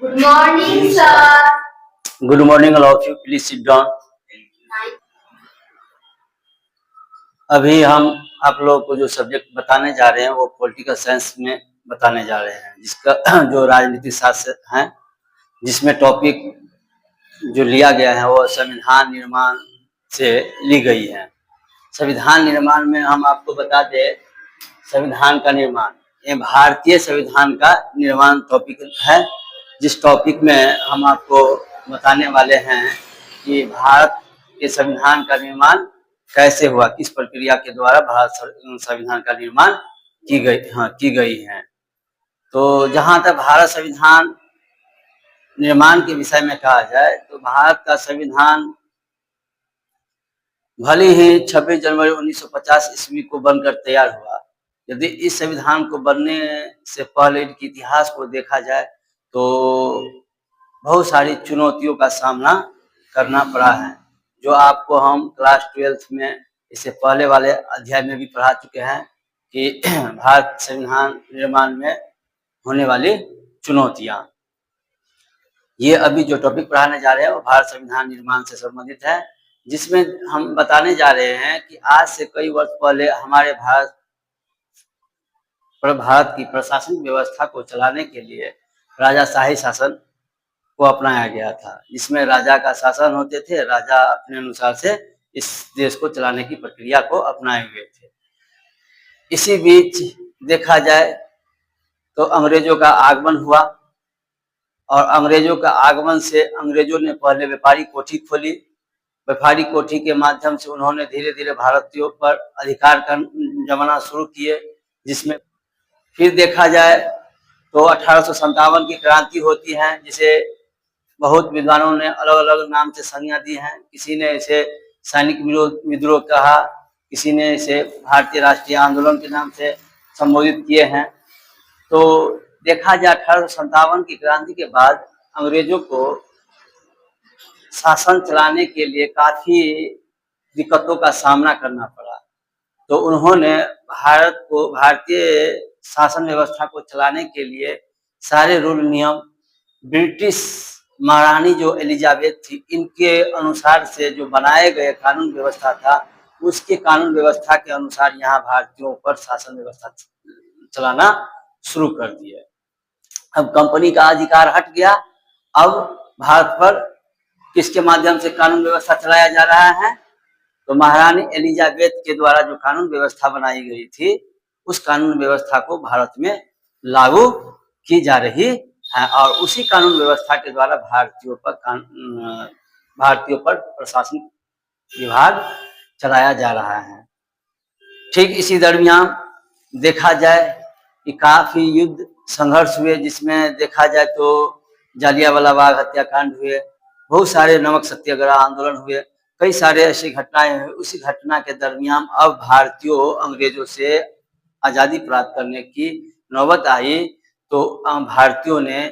Good morning, sir. Good morning, all of you. Please sit down. अभी हम आप लोगों को जो सब्जेक्ट बताने जा रहे हैं वो पॉलिटिकल साइंस में बताने जा रहे हैं, जिसका जो राजनीतिक शास्त्र है, जिसमें टॉपिक जो लिया गया है वो संविधान निर्माण से ली गई है। संविधान निर्माण में हम आपको बता दें, संविधान का निर्माण, ये भारतीय संविधान का निर्माण टॉपिक है, जिस टॉपिक में हम आपको बताने वाले हैं कि भारत के संविधान का निर्माण कैसे हुआ, किस प्रक्रिया के द्वारा भारत संविधान का निर्माण की गई है। तो जहां तक भारत संविधान निर्माण के विषय में कहा जाए तो भारत का संविधान भले ही 26 जनवरी 1950 ईस्वी को बनकर तैयार हुआ। यदि इस संविधान को बनने से पहले के इतिहास को देखा जाए तो बहुत सारी चुनौतियों का सामना करना पड़ा है, जो आपको हम क्लास 12th में इससे पहले वाले अध्याय में भी पढ़ा चुके हैं कि भारत संविधान निर्माण में होने वाली चुनौतियां। ये अभी जो टॉपिक पढ़ाने जा रहे हैं वो भारत संविधान निर्माण से संबंधित है, जिसमें हम बताने जा रहे हैं कि आज से कई वर्ष पहले हमारे भारत की प्रशासनिक व्यवस्था को चलाने के लिए राजाशाही शासन को अपनाया गया था, जिसमें राजा का शासन होते थे। राजा अपने अनुसार से इस देश को चलाने की प्रक्रिया को अपनाए हुए थे। इसी बीच देखा जाए तो अंग्रेजों का आगमन हुआ और अंग्रेजों का आगमन से अंग्रेजों ने पहले व्यापारी कोठी खोली। व्यापारी कोठी के माध्यम से उन्होंने धीरे धीरे भारतीयों पर अधिकार जमाना शुरू किए, जिसमें फिर देखा जाए तो 1857 की क्रांति होती है, जिसे बहुत विद्वानों ने अलग अलग नाम से संज्ञा दी है। किसी ने इसे सैनिक विद्रोह कहा, किसी ने इसे भारतीय राष्ट्रीय आंदोलन के नाम से संबोधित किए हैं। तो देखा जाए 1857 की क्रांति के बाद अंग्रेजों को शासन चलाने के लिए काफी दिक्कतों का सामना करना पड़ा। तो उन्होंने भारत को, भारतीय शासन व्यवस्था को चलाने के लिए सारे रूल नियम ब्रिटिश महारानी जो एलिजाबेथ थी, इनके अनुसार से जो बनाए गए कानून व्यवस्था था, उसके कानून व्यवस्था के अनुसार यहाँ भारतीयों पर शासन व्यवस्था चलाना शुरू कर दिया। अब कंपनी का अधिकार हट गया। अब भारत पर किसके माध्यम से कानून व्यवस्था चलाया जा रहा है? तो महारानी एलिजाबेथ के द्वारा जो कानून व्यवस्था बनाई गई थी, उस कानून व्यवस्था को भारत में लागू की जा रही है और उसी कानून व्यवस्था के द्वारा भारतीयों पर प्रशासनिक विभाग चलाया जा रहा है। ठीक इसी दरमियान देखा जाए कि काफी युद्ध संघर्ष हुए, जिसमें देखा जाए तो जालियांवाला बाग हत्याकांड हुए, बहुत सारे नमक सत्याग्रह आंदोलन हुए, कई सारे ऐसी घटनाएं हुई। उसी घटना के दरमियान अब भारतीयों अंग्रेजों से आजादी प्राप्त करने की नौबत आई, तो भारतीयों ने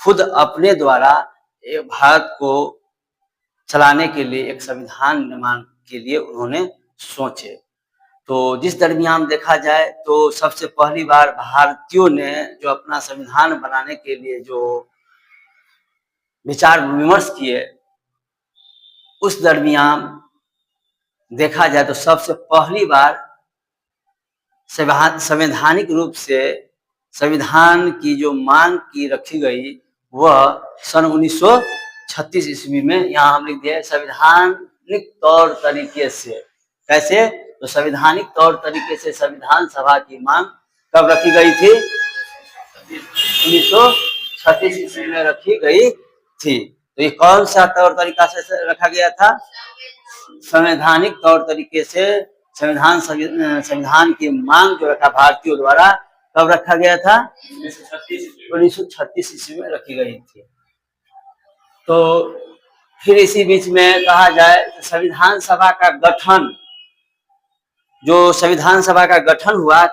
खुद अपने द्वारा भारत को चलाने के लिए एक संविधान निर्माण के लिए उन्होंने सोचे। तो जिस दरमियान देखा जाए तो सबसे पहली बार भारतीयों ने जो अपना संविधान बनाने के लिए जो विचार विमर्श किए, उस दरमियान देखा जाए तो सबसे पहली बार संवैधानिक रूप से संविधान की जो मांग की रखी गई वह सन 1936 ईस्वी में, यहाँ हम लिख दिए संवैधानिक तौर तरीके से। कैसे? तो संवैधानिक तौर तरीके से संविधान सभा की मांग कब रखी गई थी? 1936 ईस्वी में रखी गई थी। तो ये कौन सा तौर तरीका से रखा गया था? संवैधानिक तौर तरीके से संविधान की मांग जो रखा भारतीयों द्वारा, कब रखा गया था? 1936 ईस्वी में रखी गई थी। तो फिर इसी बीच में कहा जाए संविधान सभा का गठन, जो संविधान सभा का गठन हुआ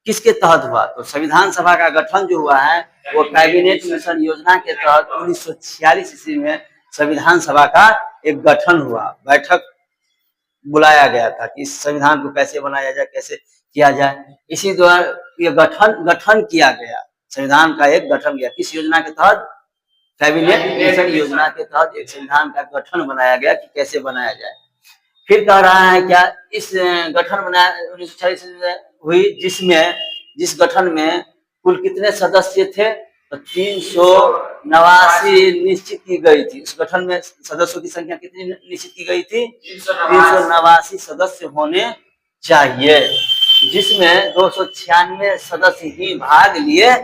किसके तहत हुआ? तो संविधान सभा का गठन जो हुआ है वो कैबिनेट मिशन योजना के तहत 1946 ईस्वी में संविधान सभा का एक गठन हुआ। बैठक बुलाया गया था कि इस संविधान को कैसे बनाया जाए, कैसे किया जाए। इसी द्वारा ये गठन किया गया, संविधान का एक गठन किया। किस योजना के तहत? कैबिनेट मिशन योजना के तहत एक संविधान का गठन बनाया गया कि कैसे बनाया जाए। फिर कह रहा है क्या इस गठन बनाया 1946 में हुई, जिस गठन में कुल कितने सदस्य थे, तो 389 निश्चित की गई थी। उस गठन में सदस्यों की संख्या कितनी निश्चित की गई थी, 389 सदस्य होने चाहिए, जिसमें 296 सदस्य ही भाग लिए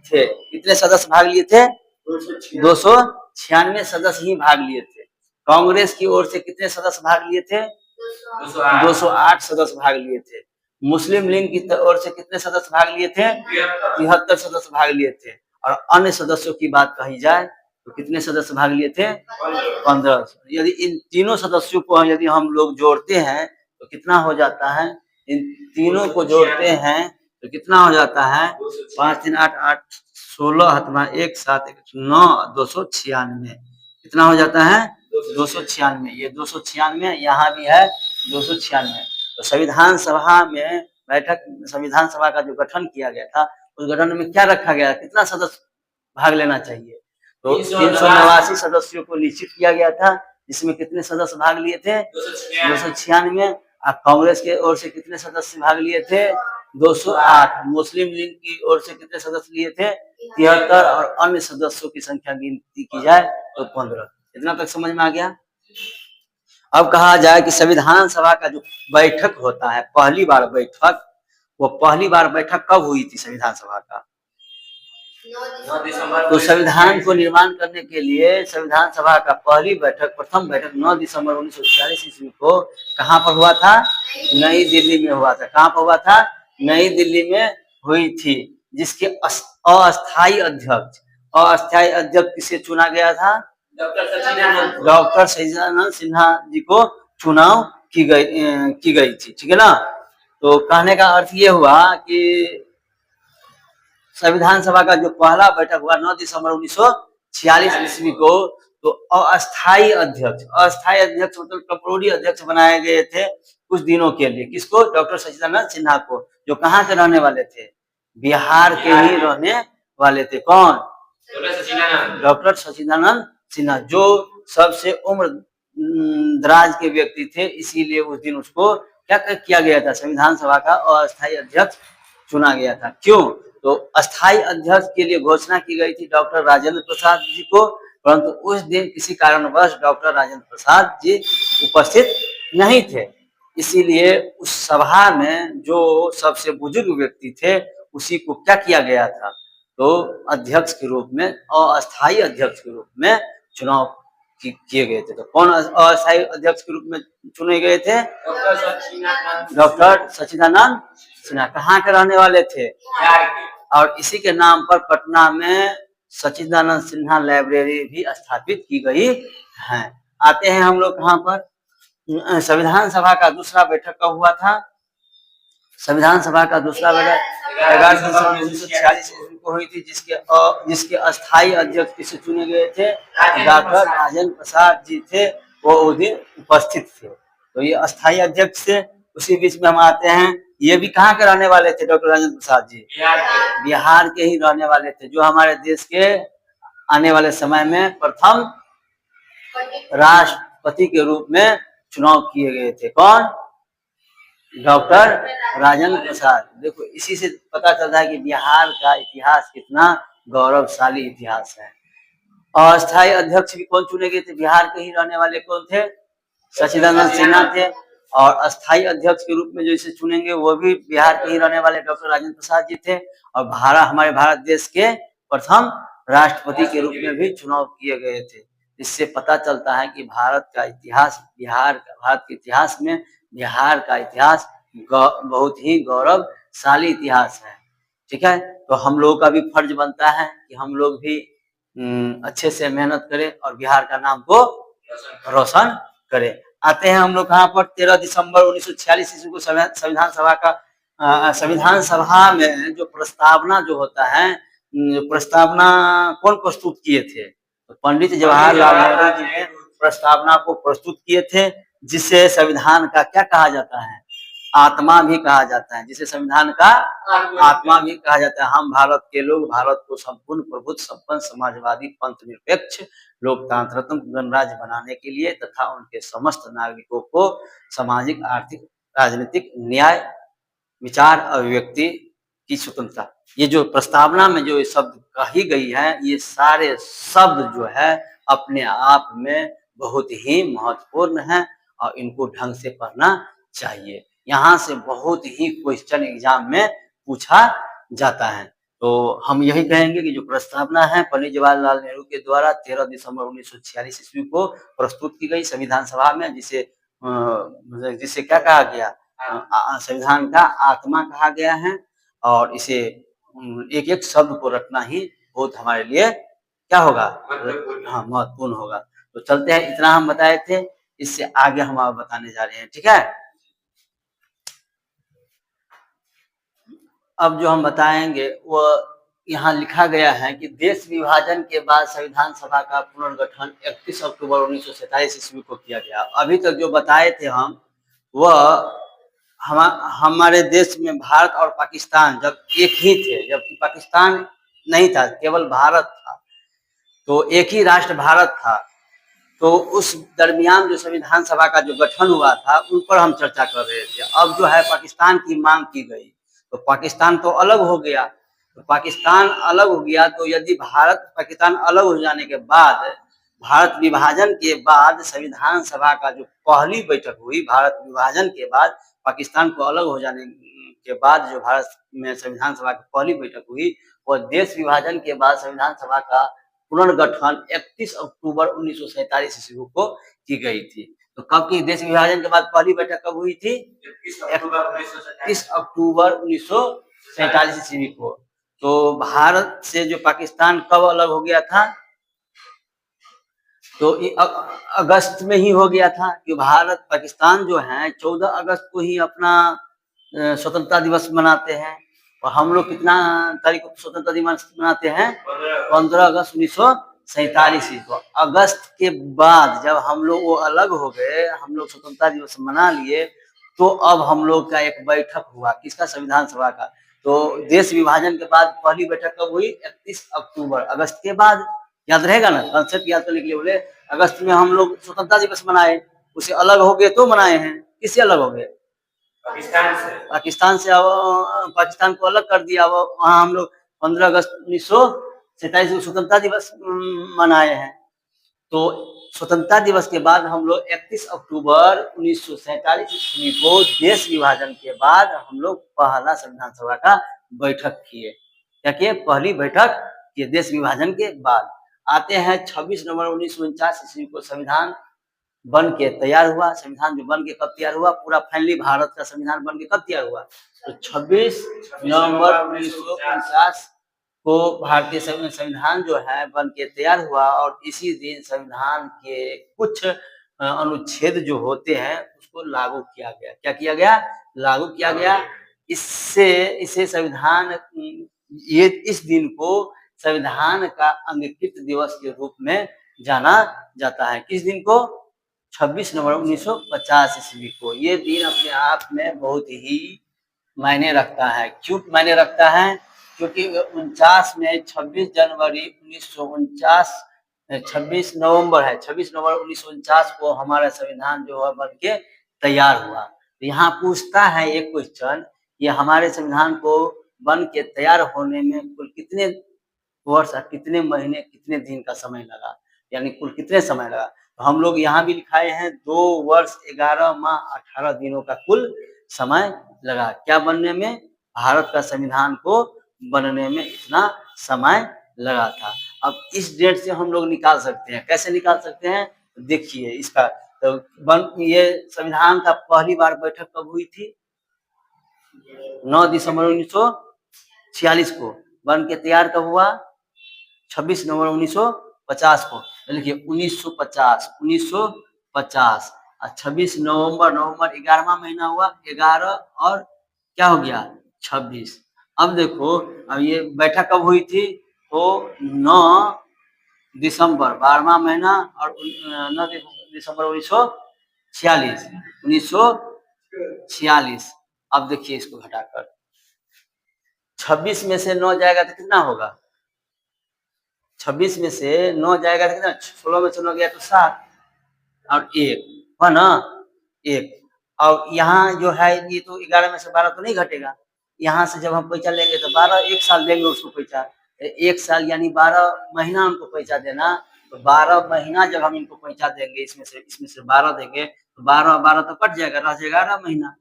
थे। कितने सदस्य भाग लिए थे, 296 सदस्य ही भाग लिए थे। कांग्रेस की ओर से कितने सदस्य भाग लिए थे, 208 सदस्य भाग लिए थे। मुस्लिम लीग की ओर से कितने सदस्य भाग लिए थे, 73 सदस्य भाग लिए थे। और अन्य सदस्यों की बात कही जाए तो कितने सदस्य भाग लिए थे, 15। यदि इन तीनों सदस्यों को यदि हम लोग जोड़ते हैं तो कितना हो जाता है, इन तीनों को जोड़ते हैं तो कितना हो जाता है, 5 3 8 8 16 हतमा 1 7 9 296। कितना हो जाता है, 296। ये 296 यहाँ भी है 296। तो संविधान सभा में बैठक, संविधान सभा का जो गठन किया गया था उस गठन में क्या रखा गया, कितना सदस्य भाग लेना चाहिए, तो 389 सदस्यों को निश्चित किया गया था, जिसमें कितने सदस्य भाग लिए थे, 296। कांग्रेस की ओर से कितने सदस्य भाग लिए थे, 208। मुस्लिम लीग की ओर से कितने सदस्य लिए थे, 73। और अन्य सदस्यों की संख्या गिनती की जाए तो 15। इतना तक समझ में आ गया। अब कहा जाए कि संविधान सभा का जो बैठक होता है, पहली बार बैठक, वो पहली बार बैठक कब हुई थी संविधान सभा का, तो संविधान को निर्माण करने के लिए संविधान सभा का पहली बैठक, प्रथम बैठक 9 दिसंबर 1946 ईस्वी को कहाँ पर हुआ था, नई दिल्ली में हुआ था। कहाँ पर हुआ था, नई दिल्ली में हुई थी, जिसके अस्थायी अध्यक्ष किसे चुना गया था, डॉक्टर सचिदानंद सिन्हा जी को चुनाव की गई थी। ठीक है ना। तो कहने का अर्थ ये हुआ कि संविधान सभा का जो पहला बैठक हुआ 9 दिसंबर 1946 ईस्वी को, तो अस्थायी अध्यक्ष मतलब टेम्पोररी अध्यक्ष बनाए गए थे कुछ दिनों के लिए। किसको, डॉक्टर सचिदानंद सिन्हा को, जो कहाँ के रहने वाले थे, बिहार के ही रहने वाले थे। कौन, डॉक्टर सचिदानंद सिन्हा, जो सबसे उम्र दराज के व्यक्ति थे, इसीलिए उस दिन उसको क्या किया गया था, संविधान सभा का अस्थायी अध्यक्ष चुना गया था। क्यों, तो अस्थायी अध्यक्ष के लिए घोषणा की गई थी डॉक्टर राजेंद्र प्रसाद जी को, परंतु उस दिन किसी कारणवश डॉक्टर राजेंद्र प्रसाद जी उपस्थित नहीं थे, इसीलिए उस सभा में जो सबसे बुजुर्ग व्यक्ति थे उसी को क्या किया गया था, तो अध्यक्ष के रूप में, अस्थायी अध्यक्ष के रूप में चुनाव किए गए थे। तो कौन अस्थायी अध्यक्ष के रूप में चुने गए थे, डॉक्टर सचिदानंद सिन्हा। कहाँ के रहने वाले थे, और इसी के नाम पर पटना में सचिदानंद सिन्हा लाइब्रेरी भी स्थापित की गई है। आते हैं हम लोग कहाँ पर, संविधान सभा का दूसरा बैठक कब हुआ था, संविधान सभा का दूसरा बैठक 11 दिसंबर 1946 को हुई थी, जिसके अस्थायी अध्यक्ष किसे चुने गए थे, डॉक्टर राजेंद्र प्रसाद जी थे, वो उस दिन उपस्थित थे। तो ये अस्थायी अध्यक्ष थे। उसी बीच में हम आते हैं, ये भी कहाँ के रहने वाले थे, डॉक्टर राजेंद्र प्रसाद जी बिहार के ही रहने वाले थे, जो हमारे देश के आने वाले समय में प्रथम राष्ट्रपति के रूप में चुनाव किए गए थे। कौन, डॉक्टर राजेंद्र प्रसाद। देखो, इसी से पता चलता है कि बिहार का इतिहास कितना गौरवशाली इतिहास है। अस्थायी अध्यक्ष भी कौन चुने गए थे, बिहार के ही रहने वाले कौन थे, सचिदानंद सिन्हा थे। और अस्थायी अध्यक्ष के रूप में जो इसे चुनेंगे वो भी बिहार के ही रहने वाले डॉक्टर राजेंद्र प्रसाद जी थे। और हमारे भारत देश के प्रथम राष्ट्रपति के रूप में भी चुनाव किए गए थे। इससे पता चलता है कि भारत के इतिहास में बिहार का इतिहास बहुत ही गौरवशाली इतिहास है। ठीक है, तो हम लोगों का भी फर्ज बनता है कि हम लोग भी अच्छे से मेहनत करें और बिहार का नाम को रोशन करें। आते हैं हम लोग कहाँ पर, 13 दिसंबर 1946 ईस्वी को संविधान सभा में जो प्रस्तावना जो होता है, प्रस्तावना कौन प्रस्तुत किए थे, तो पंडित जवाहरलाल नेहरू जी ने प्रस्तावना को प्रस्तुत किए थे, जिसे संविधान का क्या कहा जाता है, आत्मा भी कहा जाता है, जिसे संविधान का आत्मा भी कहा जाता है। हम भारत के लोग भारत को संपूर्ण प्रभुत्व संपन्न समाजवादी पंथ निरपेक्ष लोकतांत्रात्मक गणराज्य बनाने के लिए तथा उनके समस्त नागरिकों को सामाजिक आर्थिक राजनीतिक न्याय विचार अभिव्यक्ति की स्वतंत्रता, ये जो प्रस्तावना में जो शब्द कही गई है, ये सारे शब्द जो है अपने आप में बहुत ही महत्वपूर्ण है और इनको ढंग से पढ़ना चाहिए। यहाँ से बहुत ही क्वेश्चन एग्जाम में पूछा जाता है। तो हम यही कहेंगे कि जो प्रस्तावना है पंडित जवाहरलाल नेहरू के द्वारा 13 दिसंबर 1946 ईस्वी को प्रस्तुत की गई संविधान सभा में, जिसे क्या कहा गया, संविधान का आत्मा कहा गया है। और इसे एक एक शब्द को रखना ही बहुत हमारे लिए क्या होगा, हाँ महत्वपूर्ण होगा। तो चलते हैं, इतना हम बताए थे, इससे आगे हम आप बताने जा रहे हैं, ठीक है। अब जो हम बताएंगे वो यहाँ लिखा गया है कि देश विभाजन के बाद संविधान सभा का पुनर्गठन 31 अक्टूबर 1947 ईस्वी को किया गया। अभी तक जो बताए थे हम, वह हमारे देश में भारत और पाकिस्तान जब एक ही थे, जबकि पाकिस्तान नहीं था, केवल भारत था, तो एक ही राष्ट्र भारत था। तो उस दरमियान जो संविधान सभा का जो गठन हुआ था, उन पर हम चर्चा कर रहे थे। अब जो है पाकिस्तान की मांग की गई, तो पाकिस्तान तो अलग हो गया। तो पाकिस्तान अलग हो गया, तो यदि भारत पाकिस्तान अलग हो जाने के बाद, भारत विभाजन के बाद संविधान सभा का जो पहली बैठक हुई, भारत विभाजन के बाद पाकिस्तान को अलग हो जाने के बाद जो भारत में संविधान सभा की पहली बैठक हुई, वह देश विभाजन के बाद संविधान सभा का पुनर्गठन 31 अक्टूबर 1947 ईस्वी को की गई थी। तो कब की देश विभाजन के बाद पहली बैठक कब हुई थी? 31 अक्टूबर 1947 ईस्वी को। तो भारत से जो पाकिस्तान कब अलग हो गया था? तो अगस्त में ही हो गया था, कि भारत पाकिस्तान जो है 14 अगस्त को ही अपना स्वतंत्रता दिवस मनाते हैं। और हम लोग कितना तारीख को स्वतंत्रता दिवस मनाते हैं? 15 अगस्त 1947 को। अगस्त के बाद जब हम लोग वो अलग हो गए, हम लोग स्वतंत्रता दिवस मना लिए, तो अब हम लोग का एक बैठक हुआ, किसका? संविधान सभा का। तो देश विभाजन के बाद पहली बैठक कब हुई? 31 अक्टूबर, अगस्त के बाद। याद रहेगा ना, कंसेप्ट याद करने के लिए बोले अगस्त में हम लोग स्वतंत्रता दिवस मनाए, उसे अलग हो गए तो मनाए हैं। किससे अलग हो गए? पाकिस्तान से। पाकिस्तान को अलग कर दिया, वहाँ हम लोग 15 अगस्त 1947 को स्वतंत्रता दिवस मनाए हैं। तो स्वतंत्रता दिवस के बाद हम लोग 31 अक्टूबर 1947 ईस्वी को देश विभाजन के बाद हम लोग पहला संविधान सभा का बैठक किए। क्या किए? पहली बैठक किए देश विभाजन के बाद। आते हैं 26 नवंबर 1949 ईस्वी को संविधान बन के तैयार हुआ। संविधान जो बन के कब तैयार हुआ? पूरा फाइनली भारत का संविधान बन के कब तैयार हुआ? तो 26 नवंबर 1949 को भारतीय संविधान जो है बन के तैयार हुआ। और इसी दिन संविधान के कुछ अनुच्छेद जो होते हैं उसको लागू किया गया। क्या किया गया? लागू किया गया। इसे संविधान, ये इस दिन को संविधान का अंगीकृत दिवस के रूप में जाना जाता है। किस दिन को? 26 नवंबर 1950 ईस्वी को। ये दिन अपने आप में बहुत ही मायने रखता है। क्यों मायने रखता है? क्योंकि 49 में 26 जनवरी 1949, 26 नवंबर है, 26 नवंबर 1949 को हमारा संविधान जो है बन के तैयार हुआ। तो यहाँ पूछता है एक क्वेश्चन, ये हमारे संविधान को बन के तैयार होने में कुल कितने वर्ष, कितने महीने, कितने दिन का समय लगा, यानी कुल कितने समय लगा? तो हम लोग यहाँ भी लिखाए हैं 2 वर्ष 11 माह 18 दिनों का कुल समय लगा। क्या बनने में? भारत का संविधान को बनने में इतना समय लगा था। अब इस डेट से हम लोग निकाल सकते हैं। कैसे निकाल सकते हैं? देखिए इसका, तो ये संविधान का पहली बार बैठक कब हुई थी? 9 दिसंबर 1946 को। बन के तैयार कब हुआ? 26 नवंबर 1950 को। लिखिए 1950 और 26 नवंबर 11वां महीना हुआ, 11 और क्या हो गया? 26। अब देखो, अब ये बैठक कब हुई थी? तो 9 दिसंबर 12वां महीना और 9 दिसंबर 1946। अब देखिए इसको घटाकर 26 में से 9 जाएगा तो कितना होगा? 26 में से 9 जाएगा तो कितना? 16 में से 9 गया तो 7 और 1 है ना, 1। और यहाँ जो है ये तो 11 में से 12 तो नहीं घटेगा। यहाँ से जब हम पैसा लेंगे तो 12 1 साल देंगे उसको पैसा, 1 साल यानी 12 महीना हमको पैसा देना। तो 12 महीना जब हम इनको पैसा देंगे, इसमें से 12 देंगे तो 12 12 तो कट जाएगा, रह जाएगा 11 महीना।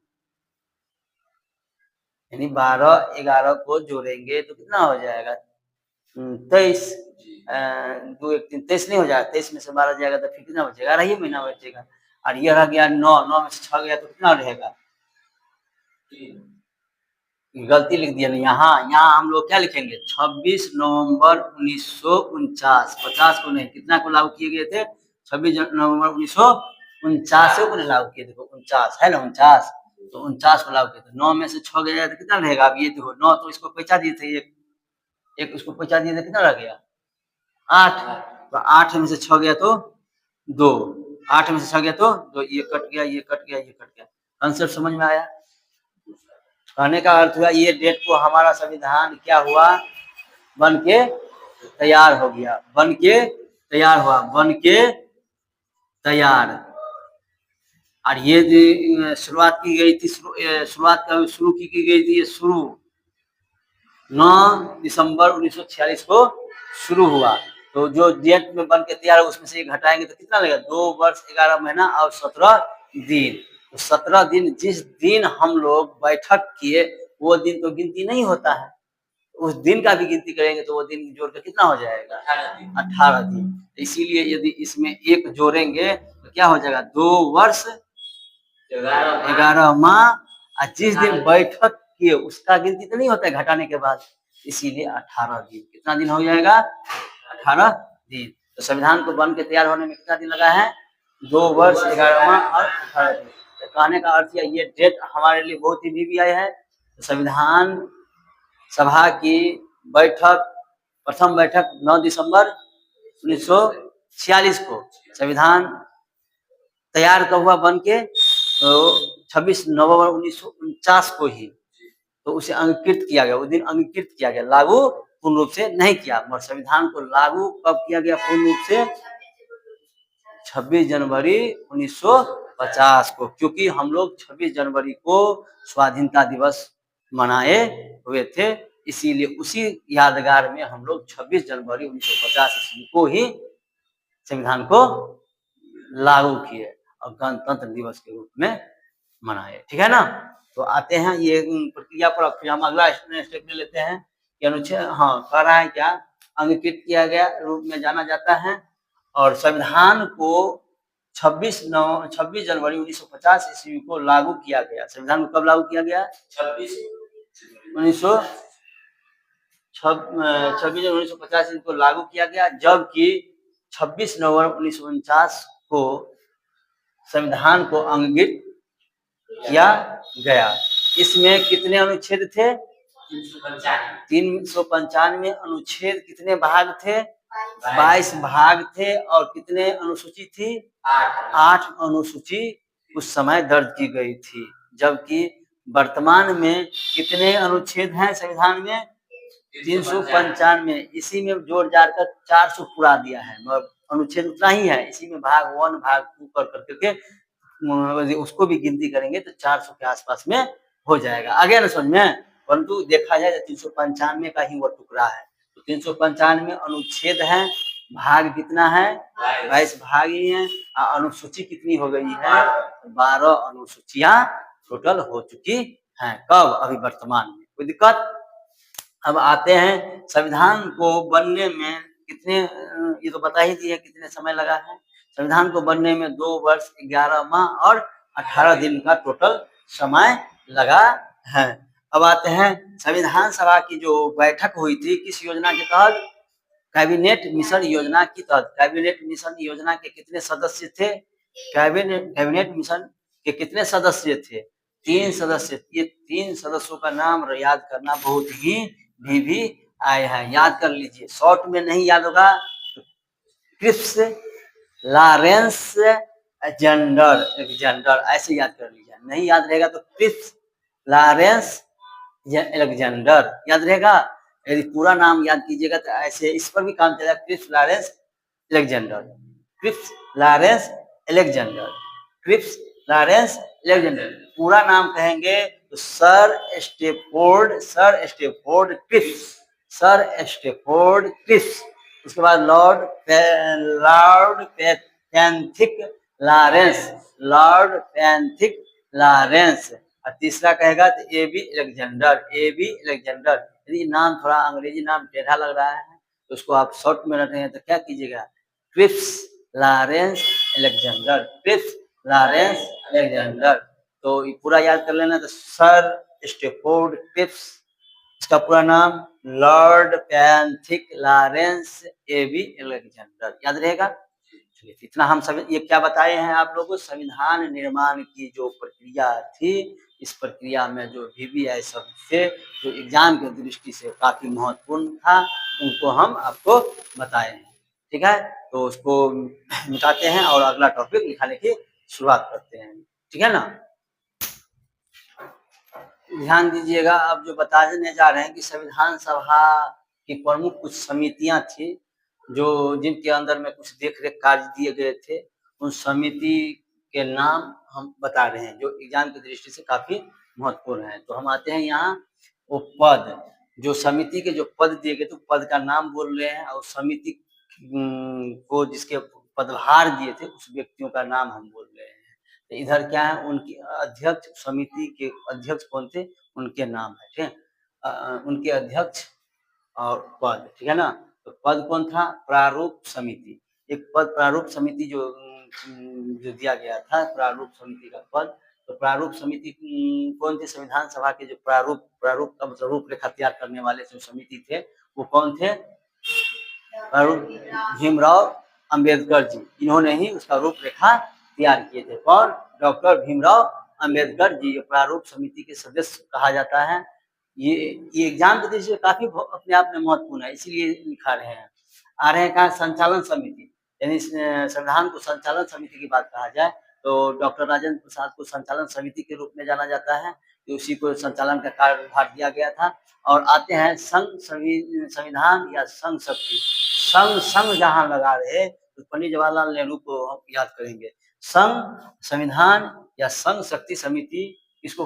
यानी 12 11 को जोड़ेंगे तो कितना हो जाएगा? 23। 2 1 3 23 नहीं हो जाएगा। 23 में से 12 जाएगा तो फिर कितना बचेगा? 11 ही महीना बचेगा। और ये रह गया 9, 9 में से 6 गया तो कितना रहेगा? गलती लिख दिया। यहाँ हम लोग क्या लिखेंगे? 26 नवंबर 1949। 50 को नहीं, कितना को लागू किए गए थे? 26 नवंबर 1949 को लागू किए। देखो 49 है ना, 49 तो 49 को लागू किए थे। 9 में से 6 गया तो कितना रहेगा? अब ये देखो 9 तो इसको पैसा दिए थे, एक उसको पैसा दिए थे, कितना रह गया? 8। तो 8 में से 6 गया तो 2, 8 में से 6 गया तो 2, ये कट गया, ये कट गया, ये कट गया। कंसेप्ट समझ में आया? कहने का अर्थ हुआ ये डेट को हमारा संविधान क्या हुआ? बन के तैयार हो गया, बन के तैयार हुआ, बन के तैयार। और ये शुरुआत की गई थी, शुरुआत शुरू की गई थी, ये शुरू 9 दिसंबर 1946 को शुरू हुआ। तो जो डेट में बन के तैयार है उसमें से एक घटाएंगे तो कितना लगेगा? 2 वर्ष 11 महीना और 17 दिन। तो 17 दिन, जिस दिन हम लोग बैठक किए वो दिन तो गिनती नहीं होता है, उस दिन का भी गिनती करेंगे तो वो दिन जोड़ कर कितना हो जाएगा? 18 दिन। इसीलिए यदि इसमें एक जोड़ेंगे तो क्या हो जाएगा? 2 वर्ष 11 माह। और जिस दिन बैठक किए उसका गिनती तो नहीं होता है घटाने के बाद, इसीलिए 18 दिन। कितना दिन हो जाएगा? 18 दिन। तो संविधान को बन के तैयार होने में कितना दिन लगा है? 2 वर्ष 11 माह और 18 दिन। तो कहने का अर्थ ये डेट हमारे लिए बहुत ही VVI है। तो संविधान सभा की बैठक, प्रथम बैठक 9 दिसंबर 1946 को संविधान तैयार कब हुआ बन के? तो 26 नवंबर 1949 को ही तो उसे अंगीकृत किया गया। उस दिन अंगीकृत किया गया, लागू पूर्ण रूप से नहीं किया। मगर संविधान को लागू कब किया गया पूर्ण रूप से? 26 जनवरी 1950 को, क्योंकि हम लोग 26 जनवरी को स्वाधीनता दिवस मनाए हुए थे। इसीलिए उसी यादगार में हम लोग 26 जनवरी 1950 ईस्वी को ही संविधान को लागू किए और गणतंत्र दिवस के रूप में मनाए। ठीक है ना? तो आते हैं ये प्रक्रिया पर, फिर हम अगला स्टेप ले लेते हैं कि अनुच्छेद कह रहा है क्या? अंगीकृत किया गया रूप में जाना जाता है। और संविधान को 26 जनवरी 1950 ईस्वी को लागू किया गया। संविधान को कब लागू किया गया? 26 जनवरी 1950 ईस्वी को लागू किया गया, जबकि 26 नवंबर 1949 को संविधान को अंगीकृत किया गया। इसमें कितने अनुच्छेद थे? 395 अनुच्छेद। कितने भाग थे? 22 भाग थे। और कितने अनुसूची थी? 8 अनुसूची उस समय दर्ज की गई थी। जबकि वर्तमान में कितने अनुच्छेद हैं संविधान में? 395। इसी में जोड़ जाड़ कर 400 पूरा दिया है, मगर अनुच्छेद उतना ही है। इसी में भाग 1 भाग 2 कर करके उसको भी गिनती करेंगे तो 400 के आसपास में हो जाएगा। आगे ना समझ में? परंतु देखा जाए तो 395 का ही वो टुकड़ा है। तो 395 अनुच्छेद है, भाग कितना है? 22 भाग ही है। अनुसूची कितनी हो गई है? 12 अनुसूचियां टोटल हो चुकी हैं। कब? अभी वर्तमान में। कोई दिक्कत? अब आते हैं संविधान को बनने में कितने, ये तो बता ही दिया कितने समय लगा है। संविधान को बनने में 2 वर्ष 11 माह और 18 दिन का टोटल समय लगा है। अब आते हैं संविधान सभा की जो बैठक हुई थी किस योजना के तहत? कैबिनेट मिशन योजना के तहत। कैबिनेट मिशन योजना के कितने सदस्य थे? कैबिनेट मिशन के कितने सदस्य थे? 3 सदस्य। ये 3 सदस्यों का नाम याद करना बहुत ही VVI है, याद कर लीजिए। शॉर्ट में नहीं याद होगा तो क्रिप्स लॉरेंस जेंडर ऐसे याद कर लीजिए। नहीं याद रहेगा तो क्रिप्स लॉरेंस एलेक्जेंडर, याद रहेगा। यदि पूरा नाम याद कीजिएगा तो ऐसे इस पर भी काम चलेगा, Cripps Lawrence Alexander, Cripps Lawrence Alexander, Cripps Lawrence Alexander. पूरा नाम कहेंगे तो sir Stafford Cripps, sir Stafford Cripps. उसके बाद lord Pethick Lawrence, lord Pethick Lawrence. और तीसरा कहेगा तो एबी एलेक्जेंडर, एबी एलेक्जेंडर। यदि नाम थोड़ा अंग्रेजी नाम टेढ़ा लग रहा है तो उसको आप शॉर्ट में रख रहे हैं तो क्या कीजिएगा, Cripps Lawrence Alexander, Cripps Lawrence Alexander. तो पूरा याद कर लेना, तो सर स्टेफोर्ड क्रिप्स, इसका पूरा नाम lord Pethick Lawrence A V Alexander, याद रहेगा। इतना हम सब ये क्या बताए हैं आप लोगों को, संविधान निर्माण की जो प्रक्रिया थी, इस प्रक्रिया में जो VVI शब्द थे जो एग्जाम की दृष्टि से काफी महत्वपूर्ण था, उनको हम आपको बताए हैं। ठीक है, तो उसको मिटाते हैं और अगला टॉपिक लिखाने की शुरुआत करते हैं। ठीक है ना, ध्यान दीजिएगा। अब जो बताने जा रहे हैं कि संविधान सभा की प्रमुख कुछ समितियां थी जो जिनके अंदर में कुछ देख रेख कार्य दिए गए थे, उन समिति के नाम हम बता रहे हैं जो एग्जाम की दृष्टि से काफी महत्वपूर्ण है। तो हम आते हैं यहाँ, वो पद, जो समिति के जो पद दिए गए थे पद का नाम बोल रहे हैं, और समिति को जिसके पदभार दिए थे उस व्यक्तियों का नाम हम बोल रहे हैं। तो इधर क्या है, उनके अध्यक्ष, समिति के अध्यक्ष कौन थे उनके नाम है, ठीक है, उनके अध्यक्ष और पद, ठीक है ना। तो पद कौन था, प्रारूप समिति, एक पद प्रारूप समिति जो दिया गया था, प्रारूप समिति का पद। तो प्रारूप समिति कौन थे, संविधान सभा के जो प्रारूप का मतलब रूपरेखा तैयार करने वाले जो समिति थे वो कौन थे, भीमराव अंबेडकर जी, इन्होंने ही उसका रूपरेखा तैयार किए थे। और डॉक्टर भीमराव अंबेडकर जी प्रारूप समिति के सदस्य कहा जाता है। ये एग्जाम के दृष्टि से काफी अपने आप में महत्वपूर्ण है, इसीलिए लिखा रहे हैं। आ रहे हैं कहा, संचालन समिति, यानी संविधान को संचालन समिति की बात कहा जाए तो डॉक्टर राजेंद्र प्रसाद को संचालन समिति के रूप में जाना जाता है, तो उसी को संचालन का कार्यभार दिया गया था। और आते हैं संघ संविधान या संघ शक्ति, संघ जहां लगा रहे तो पंडित जवाहरलाल नेहरू को हम याद करेंगे। संघ संविधान या संघ शक्ति समिति इसको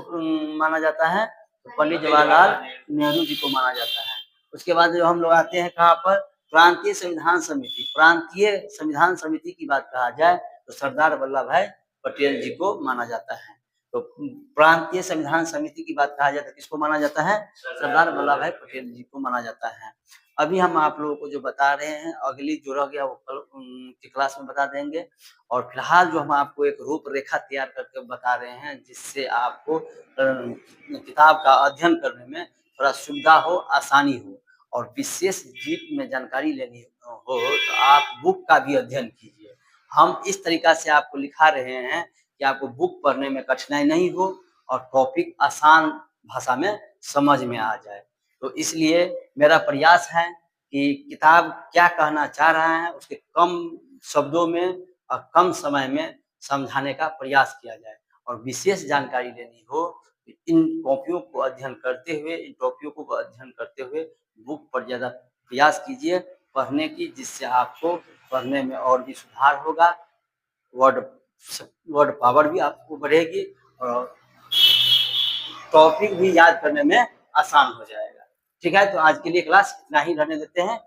माना जाता है, तो पंडित जवाहरलाल नेहरू जी को माना जाता है। उसके बाद जो हम लोग आते हैं कहाँ पर, प्रांतीय संविधान समिति, प्रांतीय संविधान समिति की बात कहा जाए तो सरदार वल्लभ भाई पटेल जी को माना जाता है। तो प्रांतीय संविधान समिति की बात कहा जाए तो किसको माना जाता है, सरदार वल्लभ भाई पटेल जी को माना जाता है। अभी हम आप लोगों को जो बता रहे हैं, अगली जो रह गया वो कल की क्लास में बता देंगे। और फिलहाल जो हम आपको एक रूपरेखा तैयार करके बता रहे हैं जिससे आपको किताब का अध्ययन करने में थोड़ा सुविधा हो, आसानी हो, और विशेष डीप में जानकारी लेनी हो तो आप बुक का भी अध्ययन कीजिए। हम इस तरीका से आपको लिखा रहे हैं कि आपको बुक पढ़ने में कठिनाई नहीं हो और टॉपिक आसान भाषा में समझ में आ जाए। तो इसलिए मेरा प्रयास है कि किताब क्या कहना चाह रहा है उसके कम शब्दों में और कम समय में समझाने का प्रयास किया जाए। और विशेष जानकारी लेनी हो इन टॉपिकों को अध्ययन करते हुए, इन टॉपिकों को अध्ययन करते हुए बुक पर ज़्यादा प्रयास कीजिए पढ़ने की, जिससे आपको पढ़ने में और भी सुधार होगा, वर्ड पावर भी आपको बढ़ेगी और टॉपिक भी याद करने में आसान हो जाएगा। ठीक है, तो आज के लिए क्लास इतना ही रहने देते हैं।